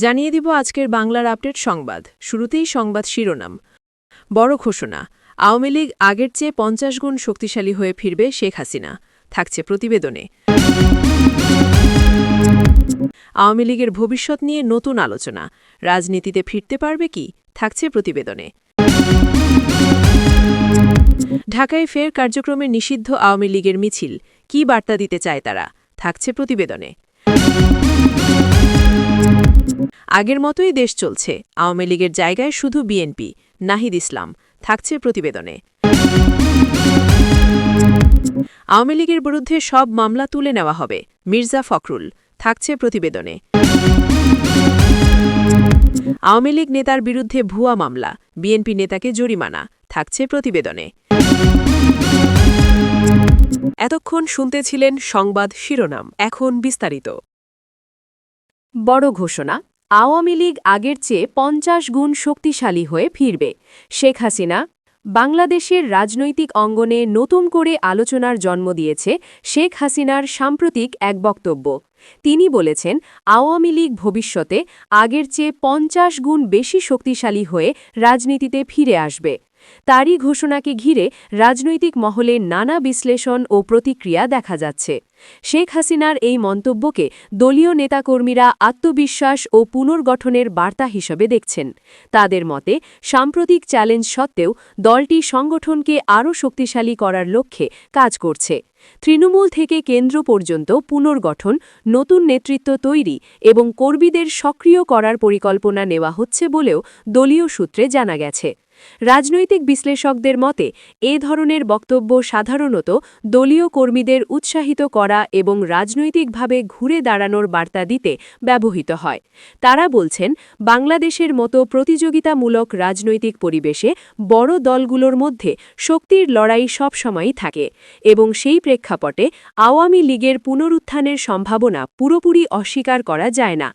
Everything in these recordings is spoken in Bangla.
জানিয়ে দিব আজকের বাংলার আপডেট সংবাদ। শুরুতেই সংবাদ শিরোনাম। বড় ঘোষণা, আওয়ামী লীগ আগের চেয়ে ৫০ গুণ শক্তিশালী হয়ে ফিরবে শেখ হাসিনা, থাকছে প্রতিবেদনে। আওয়ামী লীগের ভবিষ্যৎ নিয়ে নতুন আলোচনা, রাজনীতিতে ফিরতে পারবে কি, থাকছে প্রতিবেদনে। ঢাকায় ফের কার্যক্রমে নিষিদ্ধ আওয়ামী লীগের মিছিল, কী বার্তা দিতে চায় তারা, থাকছে প্রতিবেদনে। আগের মতোই দেশ চলছে, আওয়ামী লীগের জায়গায় শুধু বিএনপি, নাহিদ ইসলাম, থাকছে প্রতিবেদনে। আওয়ামী লীগের বিরুদ্ধে সব মামলা তুলে নেওয়া হবে, মির্জা ফখরুল, থাকছে প্রতিবেদনে। আওয়ামী লীগ নেতার বিরুদ্ধে ভুয়া মামলা, বিএনপি নেতাকে জরিমানা, থাকছে প্রতিবেদনে। এতক্ষণ শুনতেছিলেন সংবাদ শিরোনাম, এখন বিস্তারিত। বড় ঘোষণা, আওয়ামী লীগ আগের চেয়ে ৫০ গুণ শক্তিশালী হয়ে ফিরবে। শেখ হাসিনা। বাংলাদেশের রাজনৈতিক অঙ্গনে নতুন করে আলোচনার জন্ম দিয়েছে শেখ হাসিনার সাম্প্রতিক এক বক্তব্য। তিনি বলেছেন, আওয়ামী লীগ ভবিষ্যতে আগের চেয়ে ৫০ গুণ বেশি শক্তিশালী হয়ে রাজনীতিতে ফিরে আসবে। তারই ঘোষণাকে ঘিরে রাজনৈতিক মহলে নানা বিশ্লেষণ ও প্রতিক্রিয়া দেখা যাচ্ছে। শেখ হাসিনার এই মন্তব্যকে দলীয় নেতাকর্মীরা আত্মবিশ্বাস ও পুনর্গঠনের বার্তা হিসেবে দেখছেন। তাদের মতে, সাম্প্রতিক চ্যালেঞ্জ সত্ত্বেও দলটি সংগঠনকে আরও শক্তিশালী করার লক্ষ্যে কাজ করছে। তৃণমূল থেকে কেন্দ্র পর্যন্ত পুনর্গঠন, নতুন নেতৃত্ব তৈরি এবং কর্মীদের সক্রিয় করার পরিকল্পনা নেওয়া হচ্ছে বলেও দলীয় সূত্রে জানা গেছে। রাজনৈতিক বিশ্লেষকদের মতে, এ ধরনের বক্তব্য সাধারণত দলীয় কর্মীদের উৎসাহিত করা এবং রাজনৈতিকভাবে ঘুরে দাঁড়ানোর বার্তা দিতে ব্যবহৃত হয়। তারা বলছেন, বাংলাদেশের মতো প্রতিযোগিতামূলক রাজনৈতিক পরিবেশে বড় দলগুলোর মধ্যে শক্তির লড়াই সবসময়ই থাকে এবং সেই প্রেক্ষাপটে আওয়ামী লীগের পুনরুত্থানের সম্ভাবনা পুরোপুরি অস্বীকার করা যায় না।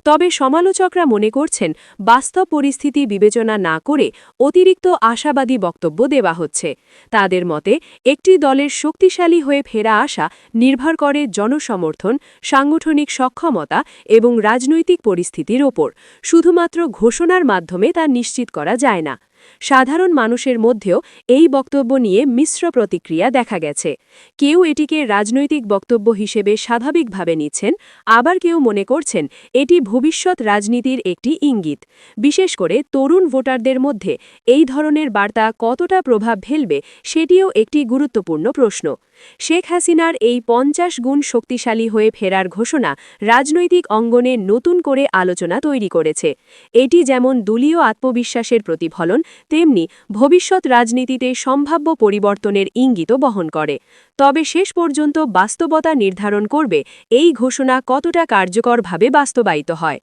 তবে সমালোচকরা মনে করছেন, বাস্তব পরিস্থিতি বিবেচনা না করে অতিরিক্ত আশাবাদী বক্তব্য দেওয়া হচ্ছে। তাদের মতে, একটি দলের শক্তিশালী হয়ে ফেরা আসা নির্ভর করে জনসমর্থন, সাংগঠনিক সক্ষমতা এবং রাজনৈতিক পরিস্থিতির ওপর। শুধুমাত্র ঘোষণার মাধ্যমে তা নিশ্চিত করা যায় না। সাধারণ মানুষের মধ্যেও এই বক্তব্য নিয়ে মিশ্র প্রতিক্রিয়া দেখা গেছে। কেউ এটিকে রাজনৈতিক বক্তব্য হিসেবে স্বাভাবিকভাবে নিচ্ছেন, আবার কেউ মনে করছেন এটি ভবিষ্যৎ রাজনীতির একটি ইঙ্গিত। বিশেষ করে তরুণ ভোটারদের মধ্যে এই ধরনের বার্তা কতটা প্রভাব ফেলবে সেটিও একটি গুরুত্বপূর্ণ প্রশ্ন। শেখ হাসিনার এই ৫০ গুণ শক্তিশালী হয়ে ফেরার ঘোষণা রাজনৈতিক অঙ্গনে নতুন করে আলোচনা তৈরি করেছে। এটি যেমন দলীয় আত্মবিশ্বাসের প্রতিফলন, তেমনি ভবিষ্যৎ রাজনীতিতে সম্ভাব্য পরিবর্তনের ইঙ্গিতও বহন করে। তবে শেষ পর্যন্ত বাস্তবতা নির্ধারণ করবে এই ঘোষণা কতটা কার্যকরভাবে বাস্তবায়িত হয়।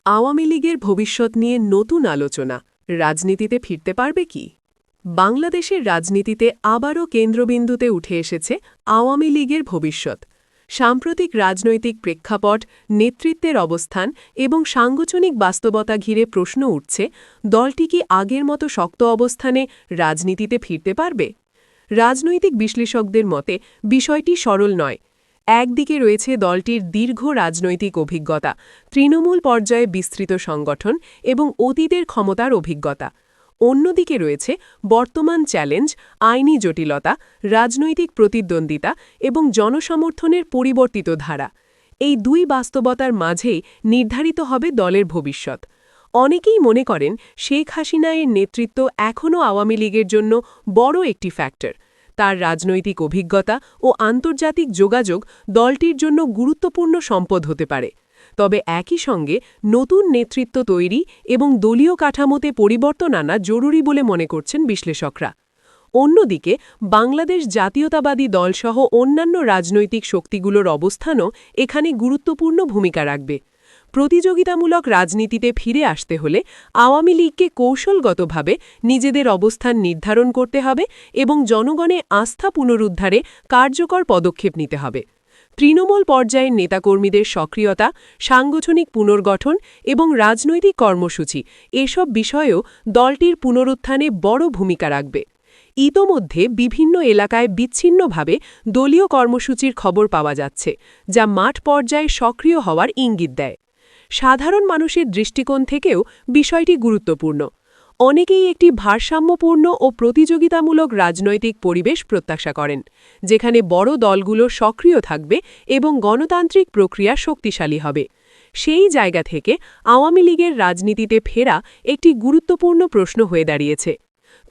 আওয়ামী লীগের ভবিষ্যৎ নিয়ে নতুন আলোচনা, রাজনীতিতে ফিরতে পারবে কি? বাংলাদেশের রাজনীতিতে আবারও কেন্দ্রবিন্দুতে উঠে এসেছে আওয়ামী লীগের ভবিষ্যৎ। সাম্প্রতিক রাজনৈতিক প্রেক্ষাপট, নেতৃত্বের অবস্থান এবং সাংগঠনিক বাস্তবতা ঘিরে প্রশ্ন উঠছে, দলটি কি আগের মতো শক্ত অবস্থানে রাজনীতিতে ফিরতে পারবে? রাজনৈতিক বিশ্লেষকদের মতে বিষয়টি সরল নয়। একদিকে রয়েছে দলটির দীর্ঘ রাজনৈতিক অভিজ্ঞতা, তৃণমূল পর্যায়ে বিস্তৃত সংগঠন এবং অতীতের ক্ষমতার অভিজ্ঞতা। অন্যদিকে রয়েছে বর্তমান চ্যালেঞ্জ, আইনি জটিলতা, রাজনৈতিক প্রতিদ্বন্দ্বিতা এবং জনসমর্থনের পরিবর্তিত ধারা। এই দুই বাস্তবতার মাঝেই নির্ধারিত হবে দলের ভবিষ্যৎ। অনেকেই মনে করেন, শেখ হাসিনার নেতৃত্ব এখনও আওয়ামী লীগের জন্য বড় একটি ফ্যাক্টর। তার রাজনৈতিক অভিজ্ঞতা ও আন্তর্জাতিক যোগাযোগ দলটির জন্য গুরুত্বপূর্ণ সম্পদ হতে পারে। তবে একই সঙ্গে নতুন নেতৃত্ব তৈরি এবং দলীয় কাঠামোতে পরিবর্তন আনা জরুরি বলে মনে করছেন বিশ্লেষকরা। অন্যদিকে বাংলাদেশ জাতীয়তাবাদী দলসহ অন্যান্য রাজনৈতিক শক্তিগুলোর অবস্থানও এখানে গুরুত্বপূর্ণ ভূমিকা রাখবে। প্রতিযোগিতামূলক রাজনীতিতে ফিরে আসতে হলে আওয়ামী লীগকে কৌশলগতভাবে নিজেদের অবস্থান নির্ধারণ করতে হবে এবং জনগণে আস্থা পুনরুদ্ধারে কার্যকর পদক্ষেপ নিতে হবে। তৃণমূল পর্যায়ের নেতাকর্মীদের সক্রিয়তা, সাংগঠনিক পুনর্গঠন এবং রাজনৈতিক কর্মসূচি এসব বিষয়েও দলটির পুনরুত্থানে বড় ভূমিকা রাখবে। ইতোমধ্যে বিভিন্ন এলাকায় বিচ্ছিন্নভাবে দলীয় কর্মসূচির খবর পাওয়া যাচ্ছে, যা মাঠ পর্যায়ে সক্রিয় হওয়ার ইঙ্গিত দেয়। সাধারণ মানুষের দৃষ্টিকোণ থেকেও বিষয়টি গুরুত্বপূর্ণ। অনেকেই একটি ভারসাম্যপূর্ণ ও প্রতিযোগিতামূলক রাজনৈতিক পরিবেশ প্রত্যাশা করেন, যেখানে বড় দলগুলো সক্রিয় থাকবে এবং গণতান্ত্রিক প্রক্রিয়া শক্তিশালী হবে। সেই জায়গা থেকে আওয়ামী লীগের রাজনীতিতে ফেরা একটি গুরুত্বপূর্ণ প্রশ্ন হয়ে দাঁড়িয়েছে।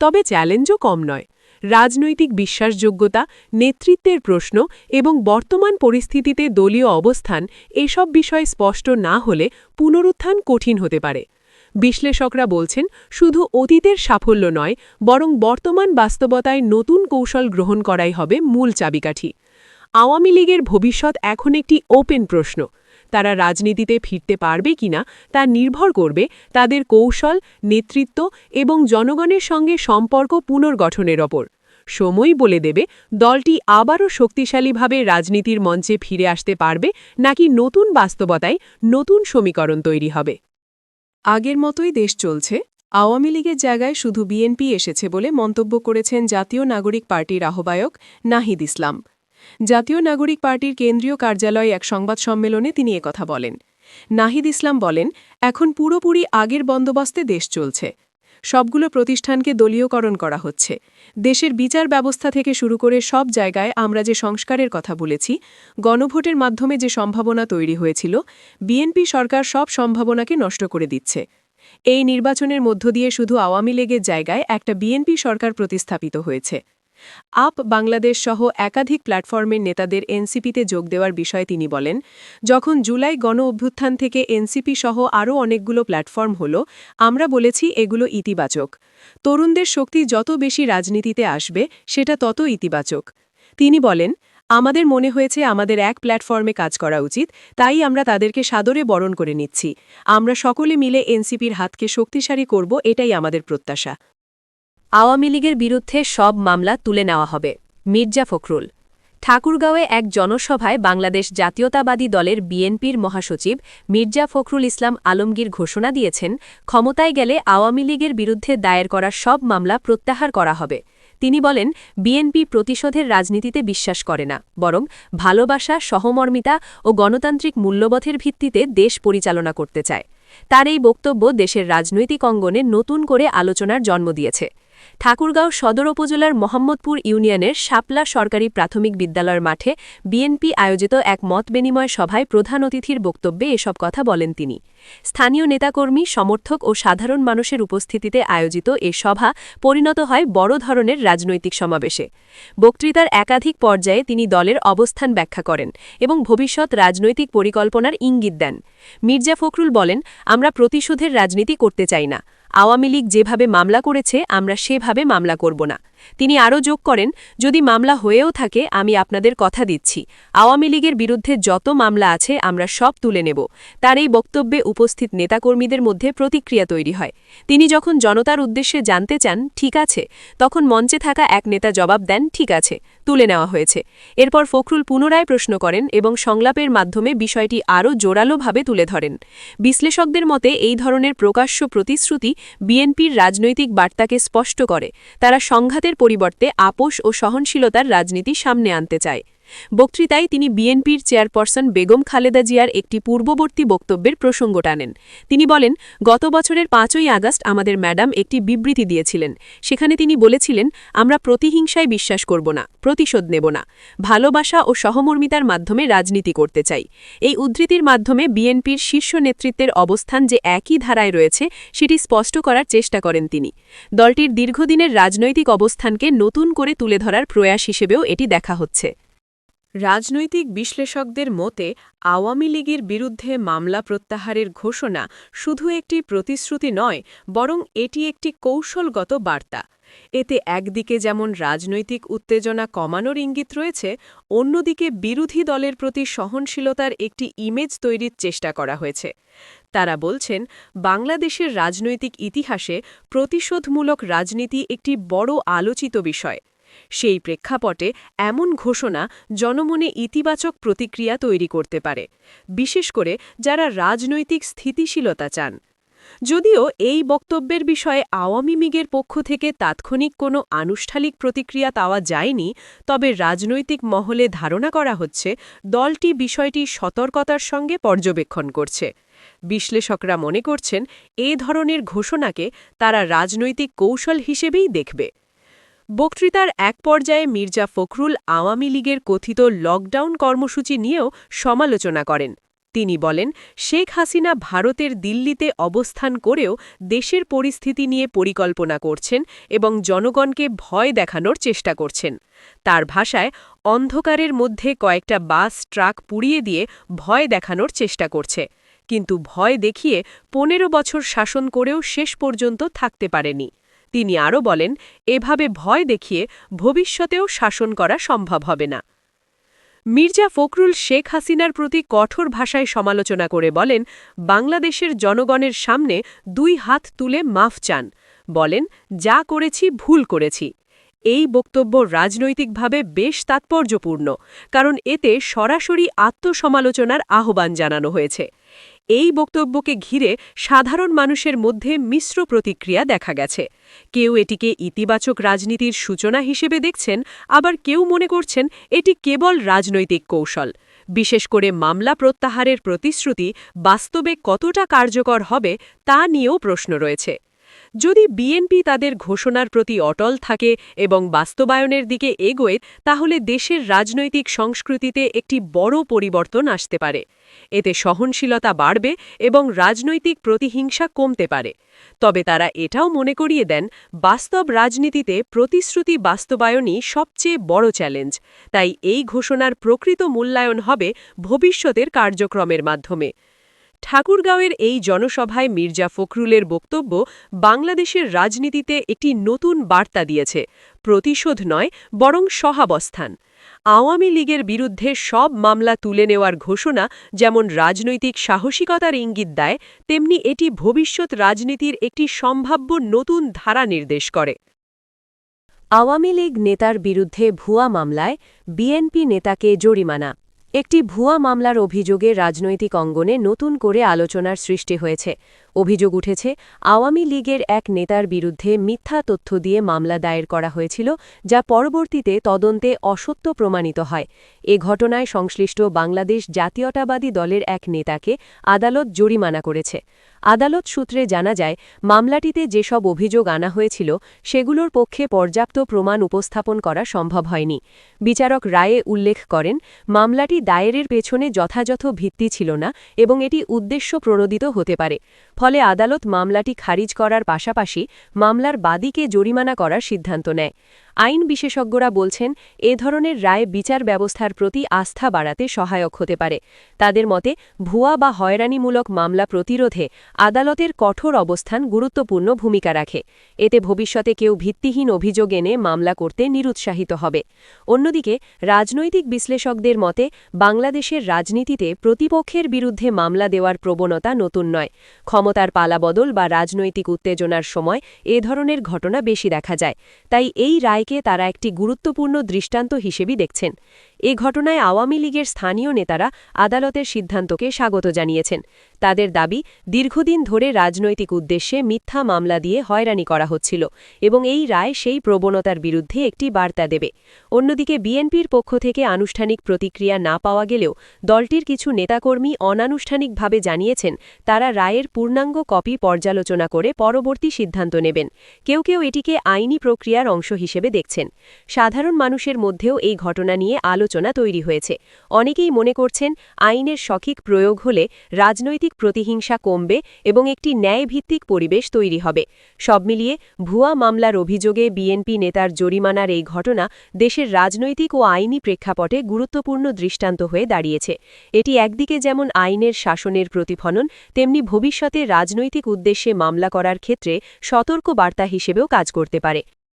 তবে চ্যালেঞ্জও কম নয়। রাজনৈতিক বিশ্বাসযোগ্যতা, নেতৃত্বের প্রশ্ন এবং বর্তমান পরিস্থিতিতে দলীয় অবস্থান এসব বিষয় স্পষ্ট না হলে পুনরুত্থান কঠিন হতে পারে। বিশ্লেষকরা বলছেন, শুধু অতীতের সাফল্য নয়, বরং বর্তমান বাস্তবতায় নতুন কৌশল গ্রহণ করাই হবে মূল চাবিকাঠি। আওয়ামী লীগের ভবিষ্যৎ এখন একটি ওপেন প্রশ্ন। তারা রাজনীতিতে ফিরতে পারবে কিনা তা নির্ভর করবে তাদের কৌশল, নেতৃত্ব এবং জনগণের সঙ্গে সম্পর্ক পুনর্গঠনের ওপর। সময় বলে দেবে দলটি আবারও শক্তিশালীভাবে রাজনীতির মঞ্চে ফিরে আসতে পারবে নাকি নতুন বাস্তবতায় নতুন সমীকরণ তৈরি হবে। আগের মতোই দেশ চলছে, আওয়ামী লীগের জায়গায় শুধু বিএনপি এসেছে বলে মন্তব্য করেছেন জাতীয় নাগরিক পার্টির আহ্বায়ক নাহিদ ইসলাম। জাতীয় নাগরিক পার্টির কেন্দ্রীয় কার্যালয়ে এক সংবাদ সম্মেলনে তিনি একথা বলেন। নাহিদ ইসলাম বলেন, এখন পুরোপুরি আগের বন্দোবস্তে দেশ চলছে। সবগুলো প্রতিষ্ঠানকে দলীয়করণ করা হচ্ছে। দেশের বিচার ব্যবস্থা থেকে শুরু করে সব জায়গায় আমরা যে সংস্কারের কথা বলেছি, গণভোটের মাধ্যমে যে সম্ভাবনা তৈরি হয়েছিল, বিএনপি সরকার সব সম্ভাবনাকে নষ্ট করে দিচ্ছে। এই নির্বাচনের মধ্য দিয়ে শুধু আওয়ামী লীগের জায়গায় একটা বিএনপি সরকার প্রতিস্থাপিত হয়েছে। আপ বাংলাদেশ সহ একাধিক প্ল্যাটফর্মের নেতাদের এনসিপিতে যোগ দেওয়ার বিষয়ে তিনি বলেন, যখন জুলাই গণ অভ্যুত্থান থেকে এনসিপি সহ আরও অনেকগুলো প্ল্যাটফর্ম হলো, আমরা বলেছি এগুলো ইতিবাচক। তরুণদের শক্তি যত বেশি রাজনীতিতে আসবে সেটা তত ইতিবাচক। তিনি বলেন, আমাদের মনে হয়েছে আমাদের এক প্ল্যাটফর্মে কাজ করা উচিত, তাই আমরা তাদেরকে সাদরে বরণ করে নিচ্ছি। আমরা সকলে মিলে এনসিপির হাতকে শক্তিশালী করব, এটাই আমাদের প্রত্যাশা। আওয়ামী লীগের বিরুদ্ধে সব মামলা তুলে নেওয়া হবে। মির্জা ফখরুল। ঠাকুরগাঁওয়ে এক জনসভায় বাংলাদেশ জাতীয়তাবাদী দলের বিএনপির মহাসচিব মির্জা ফখরুল ইসলাম আলমগীর ঘোষণা দিয়েছেন, ক্ষমতায় গেলে আওয়ামী লীগের বিরুদ্ধে দায়ের করা সব মামলা প্রত্যাহার করা হবে। তিনি বলেন, বিএনপি প্রতিশোধের রাজনীতিতে বিশ্বাস করে না, বরং ভালোবাসা, সহমর্মিতা ও গণতান্ত্রিক মূল্যবোধের ভিত্তিতে দেশ পরিচালনা করতে চায়। তার এই বক্তব্য দেশের রাজনৈতিক অঙ্গনে নতুন করে আলোচনার জন্ম দিয়েছে। ঠাকুরগাঁও সদর উপজেলার মোহাম্মদপুর ইউনিয়নের শাপলা সরকারি প্রাথমিক বিদ্যালয়ের মাঠে বিএনপি আয়োজিত এক মতবিনিময় সভায় প্রধান অতিথির বক্তব্যে এসব কথা বলেন তিনি। স্থানীয় নেতাকর্মী, সমর্থক ও সাধারণ মানুষের উপস্থিতিতে আয়োজিত এ সভা পরিণত হয় বড় ধরনের রাজনৈতিক সমাবেশে। বক্তৃতার একাধিক পর্যায়ে তিনি দলের অবস্থান ব্যাখ্যা করেন এবং ভবিষ্যৎ রাজনৈতিক পরিকল্পনার ইঙ্গিত দেন। মির্জা ফখরুল বলেন, আমরা প্রতিশোধের রাজনীতি করতে চাই না। আওয়ামী লীগ যেভাবে মামলা করেছে আমরা সেভাবে মামলা করব না। তিনি আরও যোগ করেন, যদি মামলা হয়েও থাকে আমি আপনাদের কথা দিচ্ছি, আওয়ামী লীগের বিরুদ্ধে যত মামলা আছে আমরা সব তুলে নেব। তার এই বক্তব্যে উপস্থিত নেতাকর্মীদের মধ্যে প্রতিক্রিয়া তৈরি হয়। তিনি যখন জনতার উদ্দেশ্যে জানতে চান ঠিক আছে, তখন মঞ্চে থাকা এক নেতা জবাব দেন, ঠিক আছে, তুলে নেওয়া হয়েছে। এরপর ফখরুল পুনরায় প্রশ্ন করেন এবং সংলাপের মাধ্যমে বিষয়টি আরও জোরালোভাবে তুলে ধরেন। বিশ্লেষকদের মতে এই ধরনের প্রকাশ্য প্রতিশ্রুতি বিএনপির রাজনৈতিক বার্তাকে স্পষ্ট করে। তারা সংঘাতের পরিবর্তে আপোষ ও সহনশীলতার রাজনীতি সামনে আনতে চায়। বক্তৃতায় তিনি বিএনপির চেয়ারপারসন বেগম খালেদা জিয়ার একটি পূর্ববর্তী বক্তব্যের প্রসঙ্গ টানেন। তিনি বলেন, গত বছরের ৫ই আগস্ট আমাদের ম্যাডাম একটি বিবৃতি দিয়েছিলেন। সেখানে তিনি বলেছিলেন, আমরা প্রতিহিংসায় বিশ্বাস করব না, প্রতিশোধ নেব না, ভালোবাসা ও সহমর্মিতার মাধ্যমে রাজনীতি করতে চাই। এই উদ্ধৃতির মাধ্যমে বিএনপির শীর্ষ নেতৃত্বের অবস্থান যে একই ধারায় রয়েছে সেটি স্পষ্ট করার চেষ্টা করেন তিনি। দলটির দীর্ঘদিনের রাজনৈতিক অবস্থানকে নতুন করে তুলে ধরার প্রয়াস হিসেবেও এটি দেখা হচ্ছে। রাজনৈতিক বিশ্লেষকদের মতে আওয়ামী লীগের বিরুদ্ধে মামলা প্রত্যাহারের ঘোষণা শুধু একটি প্রতিশ্রুতি নয়, বরং এটি একটি কৌশলগত বার্তা। এতে একদিকে যেমন রাজনৈতিক উত্তেজনা কমানোর ইঙ্গিত রয়েছে, অন্যদিকে বিরোধী দলের প্রতি সহনশীলতার একটি ইমেজ তৈরির চেষ্টা করা হয়েছে। তারা বলছেন, বাংলাদেশের রাজনৈতিক ইতিহাসে প্রতিশোধমূলক রাজনীতি একটি বড় আলোচিত বিষয়। সেই প্রেক্ষাপটে এমন ঘোষণা জনমনে ইতিবাচক প্রতিক্রিয়া তৈরি করতে পারে, বিশেষ করে যারা রাজনৈতিক স্থিতিশীলতা চান। যদিও এই বক্তব্যের বিষয়ে আওয়ামী লীগের পক্ষ থেকে তাৎক্ষণিক কোনো আনুষ্ঠানিক প্রতিক্রিয়া পাওয়া যায়নি, তবে রাজনৈতিক মহলে ধারণা করা হচ্ছে দলটি বিষয়টি সতর্কতার সঙ্গে পর্যবেক্ষণ করছে। বিশ্লেষকরা মনে করছেন এ ধরনের ঘোষণাকে তারা রাজনৈতিক কৌশল হিসেবেই দেখবে। বক্তৃতার এক পর্যায়ে মির্জা ফখরুল আওয়ামী লীগের কথিত লকডাউন কর্মসূচি নিয়েও সমালোচনা করেন। তিনি বলেন, শেখ হাসিনা ভারতের দিল্লিতে অবস্থান করেও দেশের পরিস্থিতি নিয়ে পরিকল্পনা করছেন এবং জনগণকে ভয় দেখানোর চেষ্টা করছেন। তার ভাষায়, অন্ধকারের মধ্যে কয়েকটা বাস ট্রাক পুড়িয়ে দিয়ে ভয় দেখানোর চেষ্টা করছে, কিন্তু ভয় দেখিয়ে ১৫ বছর শাসন করেও শেষ পর্যন্ত থাকতে পারেনি। তিনি আরও বলেন, এভাবে ভয় দেখিয়ে ভবিষ্যতেও শাসন করা সম্ভব হবে না। মির্জা ফখরুল শেখ হাসিনার প্রতি কঠোর ভাষায় সমালোচনা করে বলেন, বাংলাদেশের জনগণের সামনে ২ হাত তুলে মাফ চান। বলেন, যা করেছি ভুল করেছি। এই বক্তব্য রাজনৈতিকভাবে বেশ তাৎপর্যপূর্ণ, কারণ এতে সরাসরি আত্মসমালোচনার আহ্বান জানানো হয়েছে। এই বক্তব্যকে ঘিরে সাধারণ মানুষের মধ্যে মিশ্র প্রতিক্রিয়া দেখা গেছে। কেউ এটিকে ইতিবাচক রাজনীতির সূচনা হিসেবে দেখছেন, আবার কেউ মনে করছেন এটি কেবল রাজনৈতিক কৌশল। বিশেষ করে মামলা প্রত্যাহারের প্রতিশ্রুতি বাস্তবে কতটা কার্যকর হবে তা নিয়েও প্রশ্ন রয়েছে। যদি বিএনপি তাদের ঘোষণার প্রতি অটল থাকে এবং বাস্তবায়নের দিকে এগোয়, তাহলে দেশের রাজনৈতিক সংস্কৃতিতে একটি বড় পরিবর্তন আসতে পারে। এতে সহনশীলতা বাড়বে এবং রাজনৈতিক প্রতিহিংসা কমতে পারে। তবে তারা এটাও মনে করিয়ে দেন, বাস্তব রাজনীতিতে প্রতিশ্রুতি বাস্তবায়নই সবচেয়ে বড় চ্যালেঞ্জ। তাই এই ঘোষণার প্রকৃত মূল্যায়ন হবে ভবিষ্যতের কার্যক্রমের মাধ্যমে। ঠাকুরগাঁওয়ের এই জনসভায় মির্জা ফখরুলের বক্তব্য বাংলাদেশের রাজনীতিতে একটি নতুন বার্তা দিয়েছে। প্রতিশোধ নয়, বরং সহাবস্থান। আওয়ামী লীগের বিরুদ্ধে সব মামলা তুলে নেওয়ার ঘোষণা যেমন রাজনৈতিক সাহসিকতার ইঙ্গিত দেয়, তেমনি এটি ভবিষ্যৎ রাজনীতির একটি সম্ভাব্য নতুন ধারা নির্দেশ করে। আওয়ামী লীগ নেতার বিরুদ্ধে ভুয়া মামলায় বিএনপি নেতাকে জরিমানা। একটি ভুয়া মামলার অভিযোগে রাজনৈতিক অঙ্গনে নতুন করে আলোচনার সৃষ্টি হয়েছে। অভিযোগ উঠেছে, আওয়ামী লীগের এক নেতার বিরুদ্ধে মিথ্যা তথ্য দিয়ে মামলা দায়ের করা হয়েছিল, যা পরবর্তীতে তদন্তে অসত্য প্রমাণিত হয়। এ ঘটনায় সংশ্লিষ্ট বাংলাদেশ জাতীয়তাবাদী দলের এক নেতাকে আদালত জরিমানা করেছে। আদালত সূত্রে জানা যায়, মামলাটিতে যেসব অভিযোগ আনা হয়েছিল সেগুলোর পক্ষে পর্যাপ্ত প্রমাণ উপস্থাপন করা সম্ভব হয়নি। বিচারক রায়ে উল্লেখ করেন, মামলাটি দায়েরের পেছনে যথাযথ ভিত্তি ছিল না এবং এটি উদ্দেশ্যপ্রণোদিত হতে পারে। ফলে আদালত মামলাটি খারিজ করার পাশাপাশি মামলার বাদীকে জরিমানা করার সিদ্ধান্ত নেয়। আইন বিশেষজ্ঞরা বলছেন, এ ধরনের রায় বিচার ব্যবস্থার প্রতি আস্থা বাড়াতে সহায়ক হতে পারে। তাদের মতে, ভুয়া বা হয়রানিমূলক মামলা প্রতিরোধে আদালতের কঠোর অবস্থান গুরুত্বপূর্ণ ভূমিকা রাখে। এতে ভবিষ্যতে কেউ ভিত্তিহীন অভিযোগ এনে মামলা করতে নিরুৎসাহিত হবে। অন্যদিকে রাজনৈতিক বিশ্লেষকদের মতে, বাংলাদেশের রাজনীতিতে প্রতিপক্ষের বিরুদ্ধে মামলা দেওয়ার প্রবণতা নতুন নয়। ক্ষমতার পালাবদল বা রাজনৈতিক উত্তেজনার সময় এ ধরনের ঘটনা বেশি দেখা যায়। তাই এই রায়কে তারা একটি গুরুত্বপূর্ণ দৃষ্টান্ত হিসেবেই দেখছেন। এ ঘটনায় আওয়ামী লীগের স্থানীয় নেতারা আদালতের সিদ্ধান্তকে স্বাগত জানিয়েছেন। তাদের দাবি, দীর্ঘদিন ধরে রাজনৈতিক উদ্দেশ্যে মিথ্যা মামলা দিয়ে হয়রানি করা হচ্ছিল এবং এই রায় সেই প্রবণতার বিরুদ্ধে একটি বার্তা দেবে। অন্যদিকে বিএনপির পক্ষ থেকে আনুষ্ঠানিক প্রতিক্রিয়া না পাওয়া গেলেও দলটির কিছু নেতাকর্মী অনানুষ্ঠানিকভাবে জানিয়েছেন, তারা রায়ের পূর্ণাঙ্গ কপি পর্যালোচনা করে পরবর্তী সিদ্ধান্ত নেবেন। কেউ কেউ এটিকে আইনি প্রক্রিয়ার অংশ হিসেবে দেখছেন। সাধারণ মানুষের মধ্যেও এই ঘটনা নিয়ে আলোচনা তৈরি হয়েছে। অনেকেই মনে করছেন, আইনের সঠিক প্রয়োগ হলে রাজনৈতিক প্রতিহিংসা কমবে এবং একটি ন্যায়ভিত্তিক পরিবেশ তৈরি হবে। সব মিলিয়ে ভুয়া মামলার অভিযোগে বিএনপি নেতার জরিমানার এই ঘটনা দেশের রাজনৈতিক ও আইনি প্রেক্ষাপটে গুরুত্বপূর্ণ দৃষ্টান্ত হয়ে দাঁড়িয়েছে। এটি একদিকে যেমন আইনের শাসনের প্রতিফলন, তেমনি ভবিষ্যতে রাজনৈতিক উদ্দেশ্যে মামলা করার ক্ষেত্রে সতর্ক বার্তা হিসেবেও কাজ করতে পারে।